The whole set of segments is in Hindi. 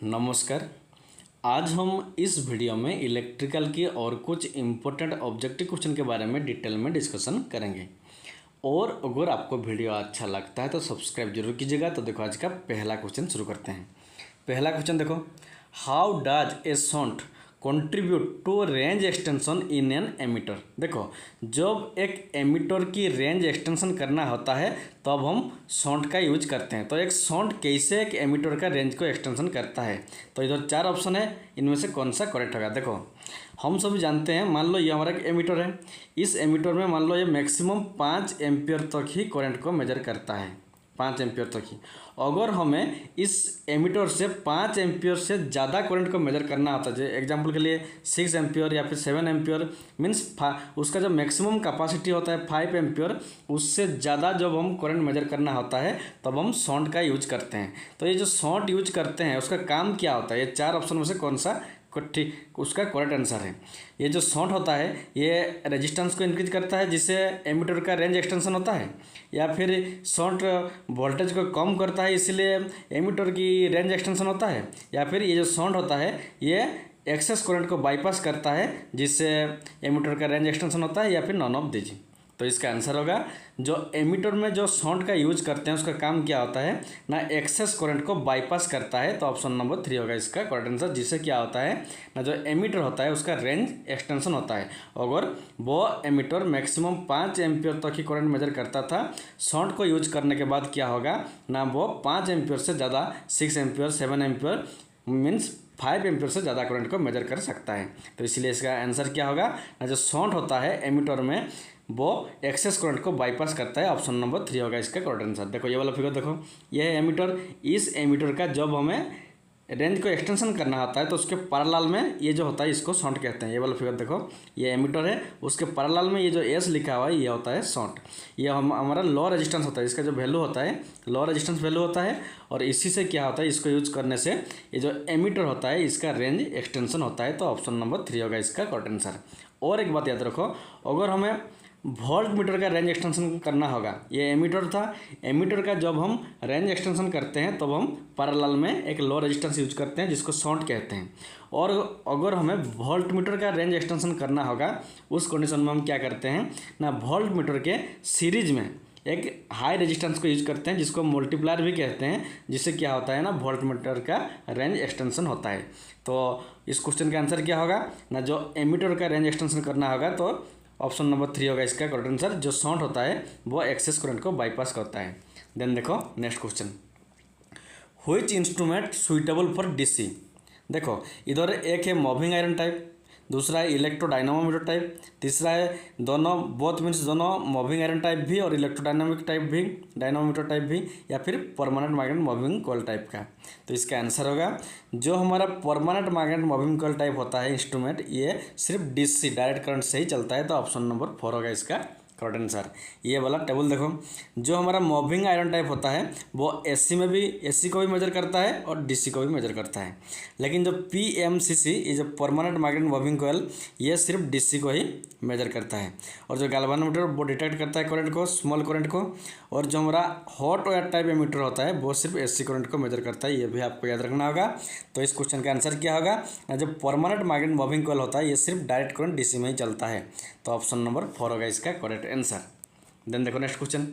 नमस्कार। आज हम इस वीडियो में इलेक्ट्रिकल की और कुछ इम्पोर्टेंट ऑब्जेक्टिव क्वेश्चन के बारे में डिटेल में डिस्कशन करेंगे। और अगर आपको वीडियो अच्छा लगता है तो सब्सक्राइब जरूर कीजिएगा। तो देखो आज का पहला क्वेश्चन शुरू करते हैं। पहला क्वेश्चन देखो, how does a shunt contribute to range extension in an ammeter. देखो जब एक एमीटर की रेंज एक्सटेंशन करना होता है तब हम सॉन्ट का यूज करते हैं। तो एक सॉन्ट कैसे एक एमीटर का रेंज को एक्सटेंशन करता है, तो इधर चार ऑप्शन है, इनमें से कौन सा करेक्ट होगा। देखो हम सभी जानते हैं, मान लो ये हमारा एक एमीटर है। इस एमीटर में मान लो ये मैक्सिमम 5 एम्पियर तक ही करंट को मेजर करता है, 5 एम्पियर तक ही। अगर हमें इस एमीटर से 5 एम्पियर से ज़्यादा करंट को मेजर करना होता है, जैसे एग्जांपल के लिए 6 एम्पियर या फिर 7 एम्पियर मीन्स उसका जो मैक्सिमम कैपेसिटी होता है 5 एम्पियर, उससे ज़्यादा जब हम करंट मेजर करना होता है तब हम सॉन्ट का यूज करते हैं। तो ये जो सॉन्ट यूज करते हैं उसका काम क्या होता है, ये चार ऑप्शन में से कौन सा ठीक उसका करेक्ट आंसर है। ये जो सॉन्ट होता है ये रेजिस्टेंस को इंक्रीज करता है जिससे एमीटर का रेंज एक्सटेंशन होता है, या फिर सॉन्ट वोल्टेज को कम करता है इसीलिए एमीटर की रेंज एक्सटेंशन होता है, या फिर ये जो सॉन्ट होता है ये एक्सेस करंट को बाईपास करता है जिससे एमीटर का रेंज एक्सटेंशन होता है, या फिर नॉन ऑफ दीजिए। तो इसका आंसर होगा जो एमीटर में जो सॉन्ट का यूज करते हैं उसका काम क्या होता है ना, एक्सेस करंट को बाईपास करता है। तो ऑप्शन नंबर 3 होगा इसका करेक्ट आंसर, जिससे क्या होता है ना, जो एमीटर होता है उसका रेंज एक्सटेंशन होता है। अगर वो एमीटर मैक्सिमम 5 एम्पियर तक ही करंट मेजर करता था, सॉन्ट को यूज करने के बाद क्या होगा ना, वो 5 एम्पियर से ज़्यादा 6 एम्पियर 7 एम्पियर मीन्स 5 एम्पियर से ज़्यादा करंट को मेजर कर सकता है। तो इसलिए इसका आंसर क्या होगा ना, जो सॉन्ट होता है एमीटर में वो एक्सेस करंट को बाईपास करता है। ऑप्शन नंबर 3 होगा इसका करेक्ट आंसर। देखो ये वाला फिगर देखो, ये है एमीटर। इस एमीटर का जब हमें रेंज को एक्सटेंशन करना होता है तो उसके पैरेलल में ये जो होता है इसको सॉन्ट कहते हैं। ये वाला फिगर देखो, ये एमीटर है, उसके पैरेलल में ये जो एस लिखा हुआ है ये होता है सॉन्ट। ये हमारा लो रेजिस्टेंस होता है, इसका जो वैल्यू होता है लो रेजिस्टेंस वैल्यू होता है। और इसी से क्या होता है, इसको यूज करने से ये जो एमीटर होता है इसका रेंज एक्सटेंशन होता है। तो ऑप्शन नंबर 3 होगा इसका करेक्ट आंसर। और एक बात याद रखो, अगर हमें वोल्ट मीटर का रेंज एक्सटेंशन करना होगा, ये एमीटर था, एमीटर का जब हम रेंज एक्सटेंशन करते हैं तब हम पैरेलल में एक लो रेजिस्टेंस यूज करते हैं जिसको सॉन्ट कहते हैं। और अगर हमें वोल्ट मीटर का रेंज एक्सटेंशन करना होगा उस कंडीशन में हम क्या करते हैं ना, वोल्ट मीटर के सीरीज में एक हाई रेजिस्टेंस को यूज करते हैं जिसको मल्टीप्लायर भी कहते हैं, जिससे क्या होता है ना, वोल्ट मीटर का रेंज एक्सटेंशन होता है। तो इस क्वेश्चन का आंसर क्या होगा ना, जो एमीटर का रेंज एक्सटेंशन करना होगा तो ऑप्शन नंबर 3 होगा इसका करेक्ट आंसर। जो सॉन्ट होता है वो एक्सेस करंट को बाईपास करता है। देन देखो next question, which instrument suitable for DC. देखो इधर एक है मूविंग आयरन टाइप, दूसरा है इलेक्ट्रोडायनामोमीटर टाइप, तीसरा है दोनों बोथ मीन्स दोनों मूविंग आयरन टाइप भी और इलेक्ट्रोडायनामिक टाइप भी, डायनामोमीटर टाइप भी, या फिर permanent magnet moving coil type का। तो इसका आंसर होगा जो हमारा permanent magnet moving coil type होता है इंस्ट्रूमेंट, ये सिर्फ डीसी डायरेक्ट करंट से ही चलता है। तो ऑप्शन नंबर 4 होगा इसका करेक्ट आंसर। ये वाला टेबल देखो, जो हमारा मूविंग आयरन टाइप होता है वो एसी में भी, एसी को भी मेजर करता है और डीसी को भी मेजर करता है, लेकिन जो पीएमसीसी ये जो परमानेंट मैग्नेट मूविंग कॉइल ये सिर्फ डीसी को ही मेजर करता है। और जो गैल्वेनोमीटर वो डिटेक्ट करता है करंट को, स्मॉल करंट को। और जो हमारा हॉट वायर टाइप एमीटर होता है वो सिर्फ एसी करंट को मेजर करता है, ये भी आपको याद रखना होगा। तो इस क्वेश्चन का आंसर क्या होगा, जो परमानेंट मैग्नेट मूविंग कॉइल होता है ये सिर्फ डायरेक्ट करंट डीसी में ही चलता है। तो ऑप्शन नंबर 4 होगा इसका करेक्ट आंसर। देन देखो next question,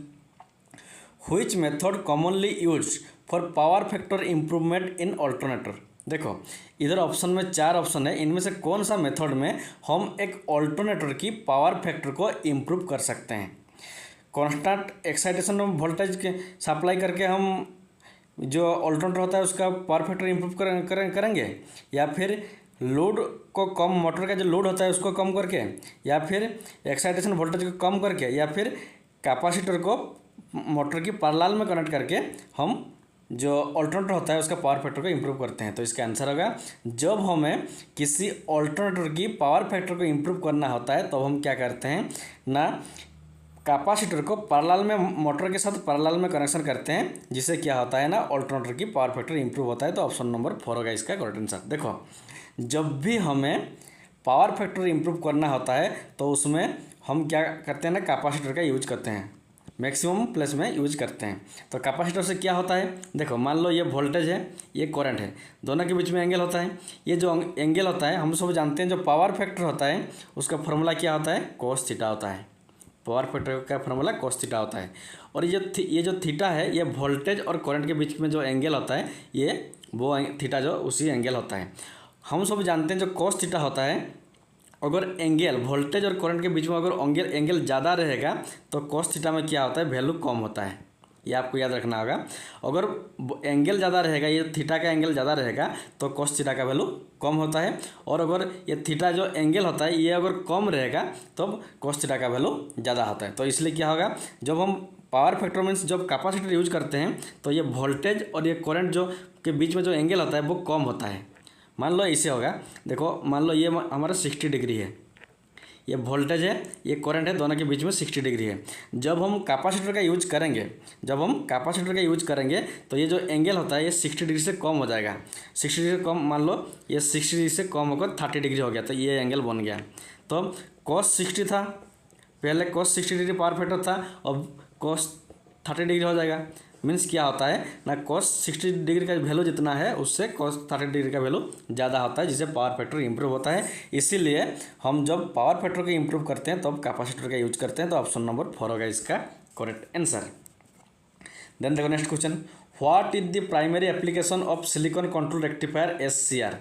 which method commonly used for power factor improvement in alternator. देखो इधर ऑप्शन में 4 ऑप्शन है, इनमें से कौन सा मेथड में हम एक अल्टरनेटर की पावर फैक्टर को इम्प्रूव कर सकते हैं। कांस्टेंट एक्साइटेशन वोल्टेज के सप्लाई करके हम जो अल्टरनेटर होता है उसका पावर फैक्टर इम्प्रूव करेंगे, या फिर लोड को कम, मोटर का जो लोड होता है उसको कम करके, या फिर एक्साइटेशन वोल्टेज को कम करके, या फिर कैपेसिटर को मोटर की पैरेलल में कनेक्ट करके हम जो अल्टरनेटर होता है उसका पावर फैक्टर को इम्प्रूव करते हैं। तो इसका आंसर होगा जब हमें किसी अल्टरनेटर की पावर फैक्टर को इम्प्रूव करना होता है तो हम क्या करते हैं ना, कैपेसिटर को पैरेलल में मोटर के साथ पैरेलल में कनेक्शन करते हैं, जिससे क्या होता है ना, अल्टरनेटर की पावर फैक्टर इंप्रूव होता है। तो ऑप्शन नंबर 4 होगा इसका करेक्ट आंसर। देखो जब भी हमें पावर फैक्टर इंप्रूव करना होता है तो उसमें हम क्या करते हैं ना, कैपेसिटर का यूज करते हैं। मैक्सिमम प्लेस में यूज करते हैं। तो कैपेसिटर से क्या होता है, देखो मान लो ये वोल्टेज है, ये करंट है, दोनों के बीच में एंगल होता है। ये जो एंगल होता है हम सब जानते हैं, जो पावर फैक्टर होता है उसका फॉर्मूला क्या होता है, cos थीटा होता है। पावर फैक्टर का फॉर्मूला cos थीटा होता है। और ये जो थीटा है ये वोल्टेज और करंट के बीच में जो एंगल होता है ये वो थीटा जो उसी एंगल होता है। हम सब जानते हैं जो cos थीटा होता है, अगर एंगल वोल्टेज और करंट के बीच में अगर एंगल ज़्यादा रहेगा तो cos थीटा में क्या होता है, वैल्यू कम होता है। ये आपको याद रखना होगा। अगर एंगल ज़्यादा रहेगा, ये थीटा का एंगल ज़्यादा रहेगा तो cos थीटा का वैल्यू कम होता है। और अगर ये थीटा जो एंगल होता है ये अगर कम रहेगा तब cos थीटा का वैल्यू ज़्यादा होता है। तो इसलिए क्या होगा, जब हम पावर फैक्टर मीन्स जब कैपेसिटर यूज करते हैं तो ये वोल्टेज और ये करंट जो के बीच में जो एंगल होता है वो कम होता है। मान लो ऐसे होगा, देखो मान लो ये हमारा 60 डिग्री है, ये वोल्टेज है, ये करंट है, दोनों के बीच में 60 डिग्री है। जब हम कैपेसिटर का यूज करेंगे तो ये जो एंगल होता है ये 60 डिग्री से कम हो जाएगा। 60 डिग्री से कम, मान लो ये 60 डिग्री से कम होकर 30 डिग्री हो गया तो ये एंगल बन गया। तो cos 60 था, पहले cos 60 डिग्री पावर फैक्टर था, अब cos 30 डिग्री हो जाएगा। मीन्स क्या होता है ना, cos 60 डिग्री का वैल्यू जितना है उससे cos 30 डिग्री का वैल्यू ज़्यादा होता है, जिससे पावर फैक्टर इंप्रूव होता है। इसीलिए हम जब पावर फैक्टर को इंप्रूव करते हैं तो अब कैपेसिटर का यूज करते हैं। तो ऑप्शन नंबर 4 होगा इसका करेक्ट आंसर। देन देखो next question, what is the primary application of silicon control rectifier SCR।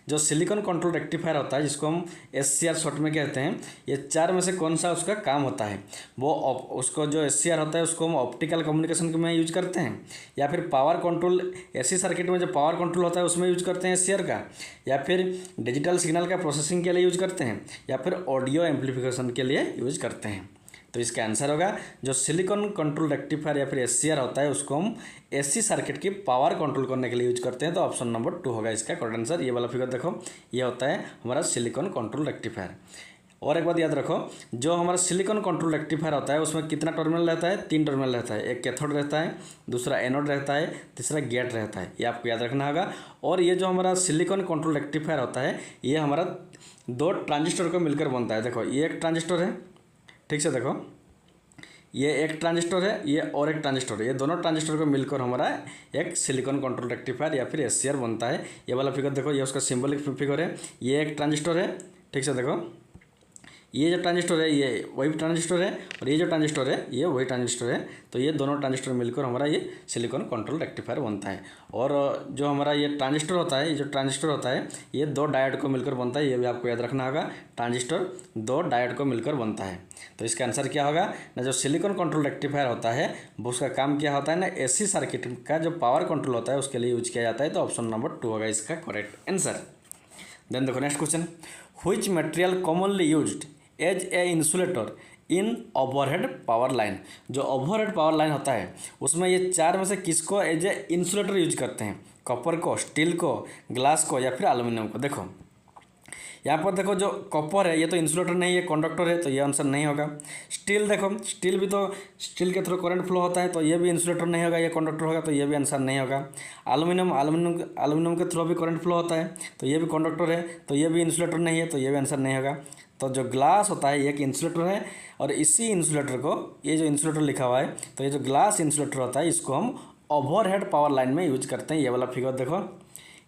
जो सिलिकॉन कंट्रोल रेक्टिफायर होता है जिसको हम SCR शॉर्ट में कहते हैं, ये 4 में से कौन सा उसका काम होता है। वो उसको जो SCR होता है उसको हम ऑप्टिकल कम्युनिकेशन में यूज करते हैं, या फिर पावर कंट्रोल AC सर्किट में जो पावर कंट्रोल होता है उसमें यूज करते हैं SCR का, या फिर डिजिटल सिग्नल का प्रोसेसिंग के लिए यूज करते हैं, या फिर ऑडियो एम्पलीफिकेशन के लिए यूज करते हैं। तो इसका आंसर होगा जो सिलिकॉन कंट्रोल रेक्टिफायर या फिर SCR होता है उसको हम AC सर्किट की पावर कंट्रोल करने के लिए यूज करते हैं। तो ऑप्शन नंबर 2 होगा इसका करेक्ट आंसर। ये वाला फिगर देखो, ये होता है हमारा सिलिकॉन कंट्रोल रेक्टिफायर। और एक बात याद रखो, जो हमारा सिलिकॉन कंट्रोल रेक्टिफायर होता है उसमें कितना टर्मिनल रहता है, 3 टर्मिनल रहता है। एक कैथोड रहता है, दूसरा एनोड रहता है, तीसरा गेट रहता है। ये आपको याद रखना होगा। और ये जो हमारा सिलिकॉन कंट्रोल रेक्टिफायर होता है ये हमारा 2 ट्रांजिस्टर को मिलकर बनता है। देखो ये एक ट्रांजिस्टर है, ठीक से देखो, ये एक ट्रांजिस्टर है, ये और एक ट्रांजिस्टर है, ये दोनों ट्रांजिस्टर को मिलकर हमारा एक सिलिकॉन कंट्रोल रेक्टिफायर या फिर SCR बनता है। ये वाला फिगर देखो, ये उसका सिंबलिक फिगर है। ये एक ट्रांजिस्टर है, ठीक से देखो, ये जो ट्रांजिस्टर है ये वही ट्रांजिस्टर है, और ये जो ट्रांजिस्टर है ये वही ट्रांजिस्टर है। तो ये दोनों ट्रांजिस्टर मिलकर हमारा ये सिलिकॉन कंट्रोल रेक्टिफायर बनता है। और जो हमारा ये ट्रांजिस्टर होता है, ये जो ट्रांजिस्टर होता है ये 2 डायोड को मिलकर बनता है। ये भी आपको याद रखना होगा, ट्रांजिस्टर 2 डायोड को मिलकर बनता है। तो इसका आंसर क्या होगा ना, जो सिलिकॉन कंट्रोल रेक्टिफायर होता है वो उसका काम क्या होता है ना, AC सर्किट का जो पावर कंट्रोल होता है उसके लिए यूज किया जाता है। तो ऑप्शन नंबर 2 होगा इसका करेक्ट आंसर। देन देखो next question, which material commonly used as a insulator in overhead power line. जो ओवरहेड पावर लाइन होता है उसमें ये 4 में से किसको एज ए इंसुलेटर यूज करते हैं, कॉपर को, स्टील को, ग्लास को, या फिर एल्युमिनियम को। देखो यहाँ पर देखो, जो कॉपर है ये तो इंसुलेटर नहीं है, कंडक्टर है, तो ये आंसर नहीं होगा। स्टील देखो, स्टील भी तो स्टील के थ्रू करंट फ्लो होता है, तो ये भी इंसुलेटर नहीं होगा, ये कंडक्टर होगा, तो ये भी आंसर नहीं होगा। एल्युमिनियम के थ्रू भी करंट फ्लो होता है, तो ये भी कंडक्टर है, तो ये भी इंसुलेटर नहीं है, तो ये भी आंसर नहीं होगा। तो जो ग्लास होता है ये एक इंसुलेटर है, और इसी इंसुलेटर को, ये जो इंसुलेटर लिखा हुआ है, तो ये जो ग्लास इंसुलेटर होता है इसको हम ओवरहेड पावर लाइन में यूज करते हैं। ये वाला फिगर देखो,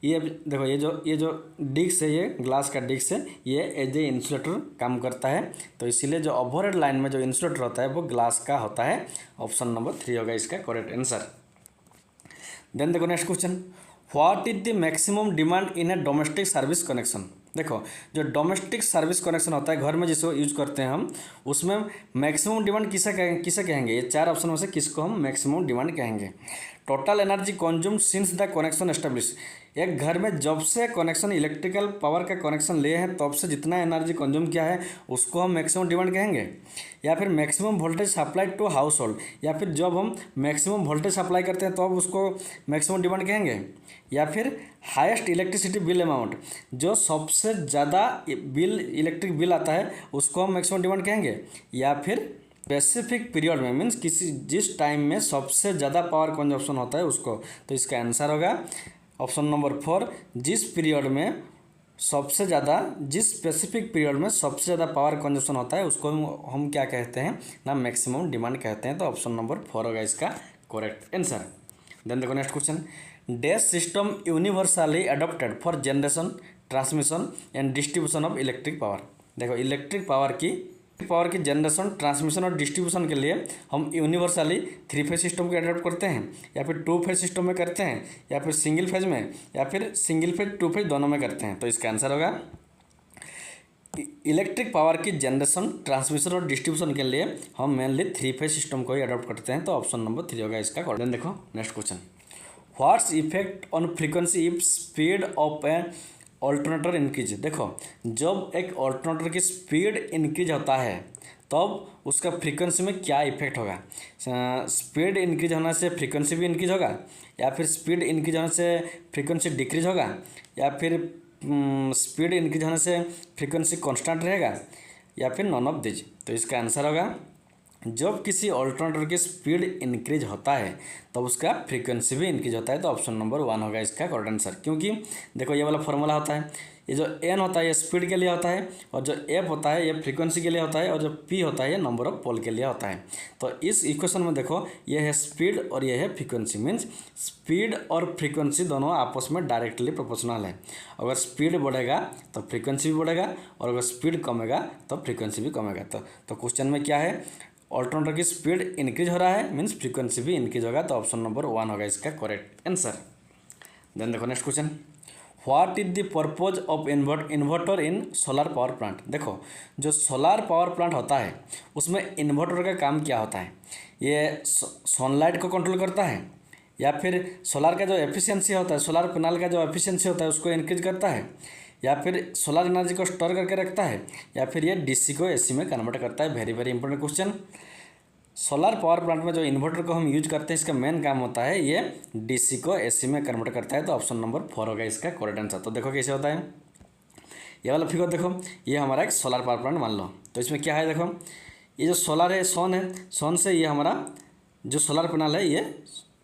ये देखो, ये जो डिस्क है, ये ग्लास का डिस्क है, ये एज ए इंसुलेटर काम करता है। तो इसीलिए जो ओवरहेड लाइन में जो इंसुलेटर होता है वो ग्लास का होता है। ऑप्शन नंबर 3 होगा इसका करेक्ट आंसर। देन देखो next question, what is the maximum demand in A domestic service connection. देखो जो डोमेस्टिक सर्विस कनेक्शन होता है घर में जिसको यूज करते हैं हम, उसमें मैक्सिमम डिमांड किसे कहेंगे, ये 4 ऑप्शन में से किसको हम मैक्सिमम डिमांड कहेंगे। Total energy consume since the connection establish. एक घर में जब से कनेक्शन इलेक्ट्रिकल पावर का कनेक्शन लिए हैं तब से जितना एनर्जी कंज्यूम किया है उसको हम मैक्सिमम डिमांड कहेंगे। या फिर maximum voltage supply to household, या फिर जब हम मैक्सिमम वोल्टेज सप्लाई करते हैं तो अब उसको मैक्सिमम डिमांड कहेंगे। या फिर हाईएस्ट इलेक्ट्रिसिटी बिल अमाउंट, जो सबसे ज़्यादा इलेक्ट्रिक बिल आता है उसको हम मैक्सिमम डिमांड कहेंगे। या फिर स्पेसिफिक पीरियड में, मीन्स जिस टाइम में सबसे ज़्यादा पावर कंजप्शन होता है उसको। तो इसका आंसर होगा ऑप्शन नंबर 4, जिस पीरियड में सबसे ज़्यादा जिस स्पेसिफिक पीरियड में सबसे ज़्यादा पावर कंजप्शन होता है उसको हम क्या कहते हैं ना, मैक्सिमम डिमांड कहते हैं। तो ऑप्शन नंबर 4 होगा इसका करेक्ट आंसर। देन देखो next question, dash system universally adopted for generation, transmission and distribution of electric power. देखो इलेक्ट्रिक पावर की जनरेशन, ट्रांसमिशन और डिस्ट्रीब्यूशन के लिए हम यूनिवर्सली 3 फेज सिस्टम को अडॉप्ट करते हैं, या फिर 2 फेज सिस्टम में करते हैं, या फिर सिंगल फेज में, या फिर सिंगल फेज 2 फेज दोनों में करते हैं। तो इसका आंसर होगा इलेक्ट्रिक पावर की जनरेशन, ट्रांसमिशन और डिस्ट्रीब्यूशन के लिए हम मेनली 3 फेज सिस्टम को ही अडॉप्ट करते हैं। तो ऑप्शन नंबर 3 होगा इसका करेक्ट। देखो next question, what's effect on frequency if speed of A alternator increase. देखो जब एक ऑल्टरनेटर की स्पीड इंक्रीज होता है तब उसका फ्रीक्वेंसी में क्या इफेक्ट होगा। स्पीड इंक्रीज होने से फ्रीक्वेंसी भी इंक्रीज होगा, या फिर स्पीड इंक्रीज होने से फ्रीक्वेंसी डिक्रीज होगा, या फिर स्पीड इंक्रीज होने से फ्रीक्वेंसी कांस्टेंट रहेगा, या फिर नॉन ऑफ दिस। तो इसका आंसर होगा जब किसी ऑल्टरनेटर की स्पीड इंक्रीज होता है तब उसका फ्रीक्वेंसी भी इंक्रीज होता है। तो ऑप्शन नंबर 1 होगा इसका करेक्ट आंसर। क्योंकि देखो ये वाला फॉर्मूला होता है, ये जो एन होता है ये स्पीड के लिए होता है, और जो एफ होता है ये फ्रीक्वेंसी के लिए होता है, और जो पी होता है ये नंबर ऑफ पोल के लिए होता है। तो इस इक्वेशन में देखो ये है स्पीड और ये है फ्रीक्वेंसी, मीन्स स्पीड और फ्रीक्वेंसी दोनों आपस में डायरेक्टली प्रोपोर्शनल है। अगर स्पीड बढ़ेगा तो फ्रीक्वेंसी भी बढ़ेगा, और अगर स्पीड कमेगा तो फ्रीक्वेंसी भी कमेगा। तो क्वेश्चन में क्या है, ऑल्टरनेटर की स्पीड इंक्रीज हो रहा है, मीन्स फ्रीक्वेंसी भी इंक्रीज होगा। तो ऑप्शन नंबर 1 होगा इसका करेक्ट आंसर। देन देखो next question, what is the purpose of inverter in solar power plant. देखो जो सोलर पावर प्लांट होता है उसमें इन्वर्टर का काम क्या होता है, ये सनलाइट को कंट्रोल करता है, या फिर सोलर का जो एफिशिएंसी होता है, सोलर पैनल का जो एफिशिएंसी होता है उसको इंक्रीज करता है, या फिर सोलर एनर्जी को स्टोर करके रखता है, या फिर ये डीसी को एसी में कन्वर्ट करता है। Very very important question. Solar power plant में जो इन्वर्टर को हम यूज करते हैं इसका मेन काम होता है ये डीसी को एसी में कन्वर्ट करता है। तो ऑप्शन नंबर 4 होगा इसका करेक्ट आंसर। तो देखो कैसे होता है, ये वाला फिगर देखो, ये हमारा एक सोलर पावर प्लांट मान लो। तो इसमें क्या है, देखो ये जो सोलर है, सन से ये हमारा जो सोलर पैनल है ये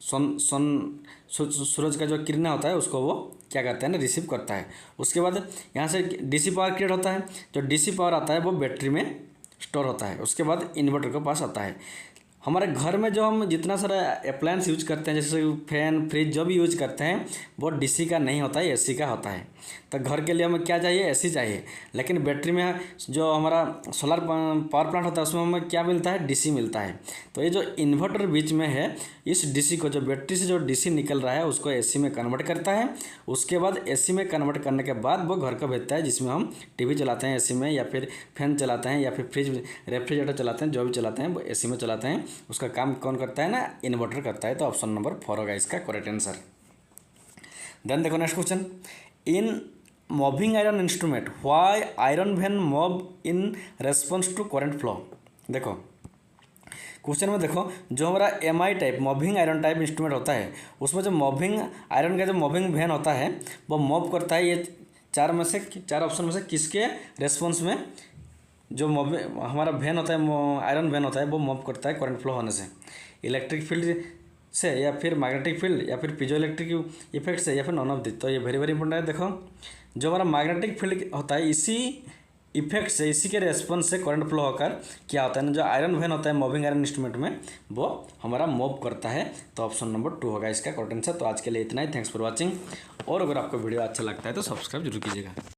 सूरज का जो किरण होता है उसको वो क्या करता है ना, रिसीव करता है। उसके बाद यहाँ से डीसी पावर क्रिएट होता है, जो डीसी पावर आता है वो बैटरी में स्टोर होता है। उसके बाद इन्वर्टर के पास आता है। हमारे घर में जो हम जितना सारा अप्लायंस यूज करते हैं, जैसे फैन, फ्रिज जो भी यूज करते हैं वो डीसी का नहीं होता है, एसी का होता है। तो घर के लिए हमें क्या चाहिए, एसी चाहिए। लेकिन बैटरी में जो हमारा सोलर पावर प्लांट होता है उसमें हमें क्या मिलता है, डीसी मिलता है। तो ये जो इन्वर्टर बीच में है, इस डीसी को, जो बैटरी से जो डीसी निकल रहा है उसको एसी में कन्वर्ट करता है। उसके बाद एसी में कन्वर्ट करने के बाद वो घर को भेजता है, जिसमें हम टीवी चलाते हैं एसी में, या फिर फैन चलाते हैं, या फिर फ्रिज, रेफ्रिजरेटर चलाते हैं, जो भी चलाते हैं वो एसी में चलाते हैं। उसका काम कौन करता है ना, इन्वर्टर करता है। तो ऑप्शन नंबर 4 होगा इसका करेक्ट आंसर। देन देखो next question, in moving iron instrument why iron vane move in response to current flow. देखो क्वेश्चन में देखो जो हमारा MI type moving iron type instrument होता है उसमें जो मूविंग आयरन का जो मूविंग वैन होता है वो मूव करता है, ये चार ऑप्शन में से किसके रेस्पॉन्स में जो हमारा वैन होता है, आयरन वैन होता है वो मूव करता है करंट फ्लो होने से, इलेक्ट्रिक फील्ड से, या फिर मैग्नेटिक फील्ड, या फिर पीजो इलेक्ट्रिक इफेक्ट से, या फिर नॉन ऑफ दिस। तो ये वेरी वेरी इंपॉर्टेंट है। देखो जो हमारा मैग्नेटिक फील्ड होता है इसी इफेक्ट से, इसी के रेस्पॉन्स से करंट फ्लो होकर क्या होता है ना, जो आयरन वैन होता है मूविंग आयरन इंस्ट्रूमेंट में वो हमारा मूव करता है। तो ऑप्शन नंबर 2 होगा इसका करेक्ट आंसर। तो आज के लिए इतना ही, थैंक्स फॉर वॉचिंग। और अगर आपको वीडियो अच्छा लगता है तो सब्सक्राइब जरूर कीजिएगा।